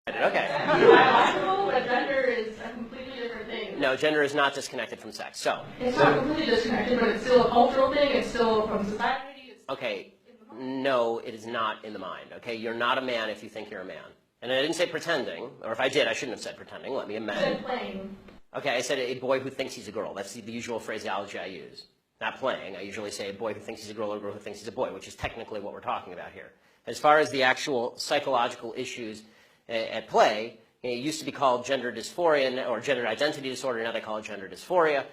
Okay. Biological, but gender is a completely different thing. No, gender is not disconnected from sex. So. It's not completely disconnected, but it's still a cultural thing. It's still from society. It's Okay. No, it is not in the mind. Okay, you're not a man if you think you're a man. And I didn't say pretending, or if I did, I shouldn't have said pretending. Let me amend. You said playing. Okay, I said a boy who thinks he's a girl. That's the usual phraseology I use. Not playing. I usually say a boy who thinks he's a girl or a girl who thinks he's a boy, which is technically what we're talking about here. As far as the actual psychological issues at play, it used to be called gender dysphoria or gender identity disorder. Now they call it gender dysphoria.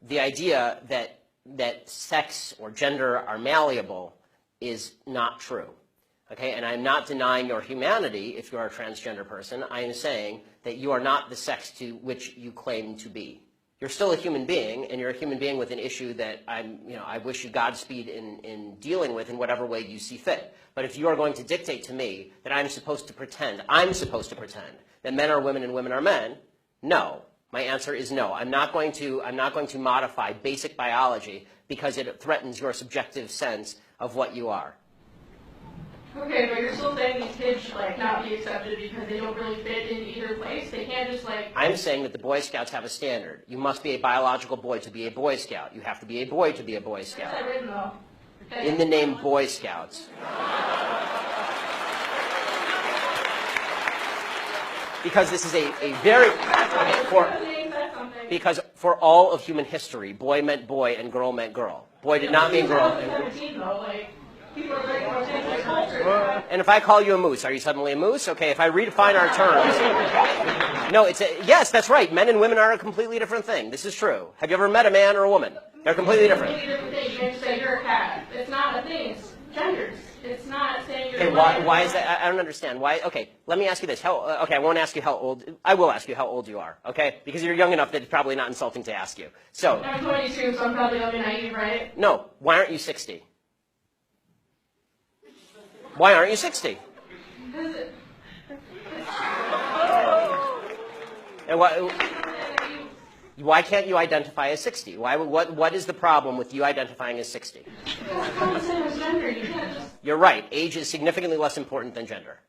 The idea that sex or gender are malleable is not true. Okay, and I'm not denying your humanity if you're a transgender person. I am saying that you are not the sex to which you claim to be. You're still a human being, and you're a human being with an issue that I wish you Godspeed in dealing with in whatever way you see fit. But if you are going to dictate to me that I'm supposed to pretend that men are women and women are men, no. My answer is no. I'm not going to modify basic biology because it threatens your subjective sense of what you are. Okay, but you're still saying these kids should not be accepted because they don't really fit in either place. They can't just I'm saying that the Boy Scouts have a standard. You must be a biological boy to be a Boy Scout. You have to be a boy to be a Boy Scout. Where's that written, though? Okay. In the name Boy Scouts. Because this is a very because for all of human history, boy meant boy and girl meant girl. Boy did not mean girl. And if I call you a moose, are you suddenly a moose? Okay, if I redefine our terms. No, yes, that's right. Men and women are a completely different thing. This is true. Have you ever met a man or a woman? They're completely different. You can say you're a cat. It's not a thing. It's genders. It's not saying you're. Okay, why is that? I don't understand. Why? Okay, let me ask you this. Okay, I won't ask you how old. I will ask you how old you are. Okay, because you're young enough that it's probably not insulting to ask you. So. I'm 22, so I'm probably young and naive, right? No. Why aren't you 60? Why aren't you 60? And why can't you identify as 60? What is the problem with you identifying as 60? You're right. Age is significantly less important than gender.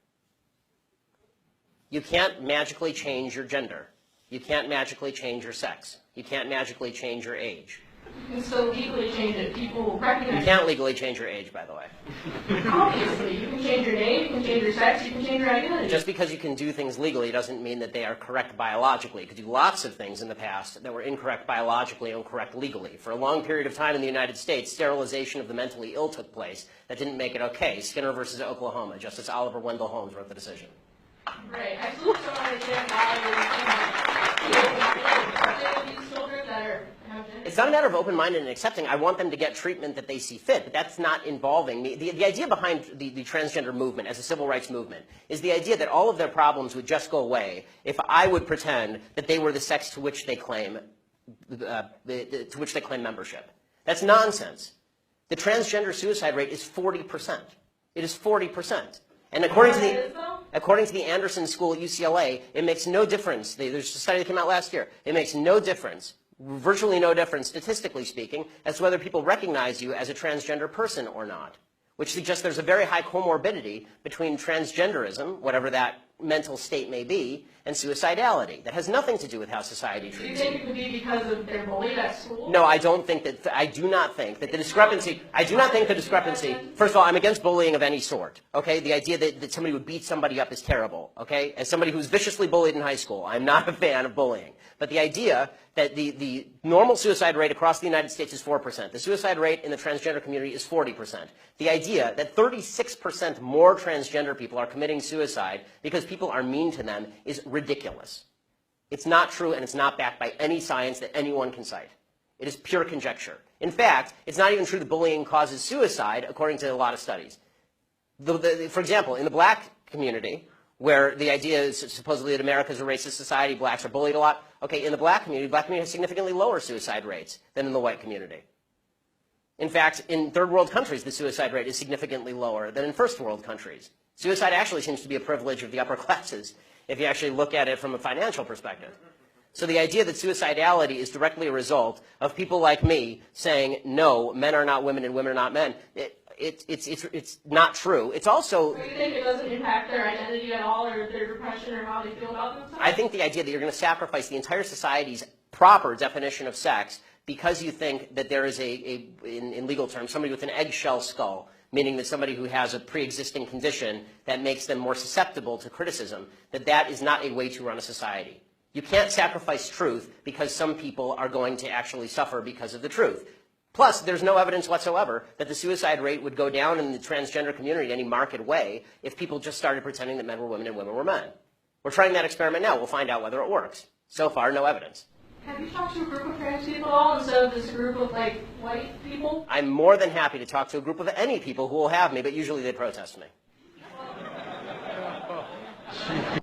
You can't magically change your gender. You can't magically change your sex. You can't magically change your age. You can still legally change it. People recognize. You can't legally change your age, by the way. Obviously, you can change your name, you can change your sex, you can change your identity. Just because you can do things legally doesn't mean that they are correct biologically. You could do lots of things in the past that were incorrect biologically and correct legally. For a long period of time in the United States, sterilization of the mentally ill took place. That didn't make it okay. Skinner versus Oklahoma. Justice Oliver Wendell Holmes wrote the decision. Right. I still don't understand why these children that are. It's not a matter of open-minded and accepting. I want them to get treatment that they see fit, but that's not involving me. The idea behind the transgender movement as a civil rights movement is the idea that all of their problems would just go away if I would pretend that they were the sex to which they claim membership. That's nonsense. The transgender suicide rate is 40%. It is 40%. And according to the Anderson School at UCLA, it makes no difference. There's a study that came out last year. It makes no difference, virtually no difference, statistically speaking, as to whether people recognize you as a transgender person or not, which suggests there's a very high comorbidity between transgenderism, whatever that mental state may be, and suicidality. That has nothing to do with how society treats you. Do you think it could be because of their bullied at school? No, I don't think that. I do not think that the discrepancy. First of all, I'm against bullying of any sort. Okay, the idea that somebody would beat somebody up is terrible. Okay, as somebody who's viciously bullied in high school, I'm not a fan of bullying. But the idea that the normal suicide rate across the United States is 4%. The suicide rate in the transgender community is 40%. The idea that 36% more transgender people are committing suicide because people are mean to them is ridiculous. It's not true, and it's not backed by any science that anyone can cite. It is pure conjecture. In fact, it's not even true that bullying causes suicide, according to a lot of studies. For example, in the black community, where the idea is supposedly that America is a racist society, blacks are bullied a lot. Okay, in the black community has significantly lower suicide rates than in the white community. In fact, in third world countries, the suicide rate is significantly lower than in first world countries. Suicide actually seems to be a privilege of the upper classes, if you actually look at it from a financial perspective. So the idea that suicidality is directly a result of people like me saying, no, men are not women and women are not men, it's not true. It's also. Do you think it doesn't impact their identity at all, or their depression, or how they feel about themselves? I think the idea that you're going to sacrifice the entire society's proper definition of sex because you think that there is in legal terms, somebody with an eggshell skull, meaning that somebody who has a pre-existing condition that makes them more susceptible to criticism, that is not a way to run a society. You can't sacrifice truth because some people are going to actually suffer because of the truth. Plus, there's no evidence whatsoever that the suicide rate would go down in the transgender community in any marked way if people just started pretending that men were women and women were men. We're trying that experiment now. We'll find out whether it works. So far, no evidence. Have you talked to a group of trans people at all instead of this group of, like, white people? I'm more than happy to talk to a group of any people who will have me, but usually they protest me.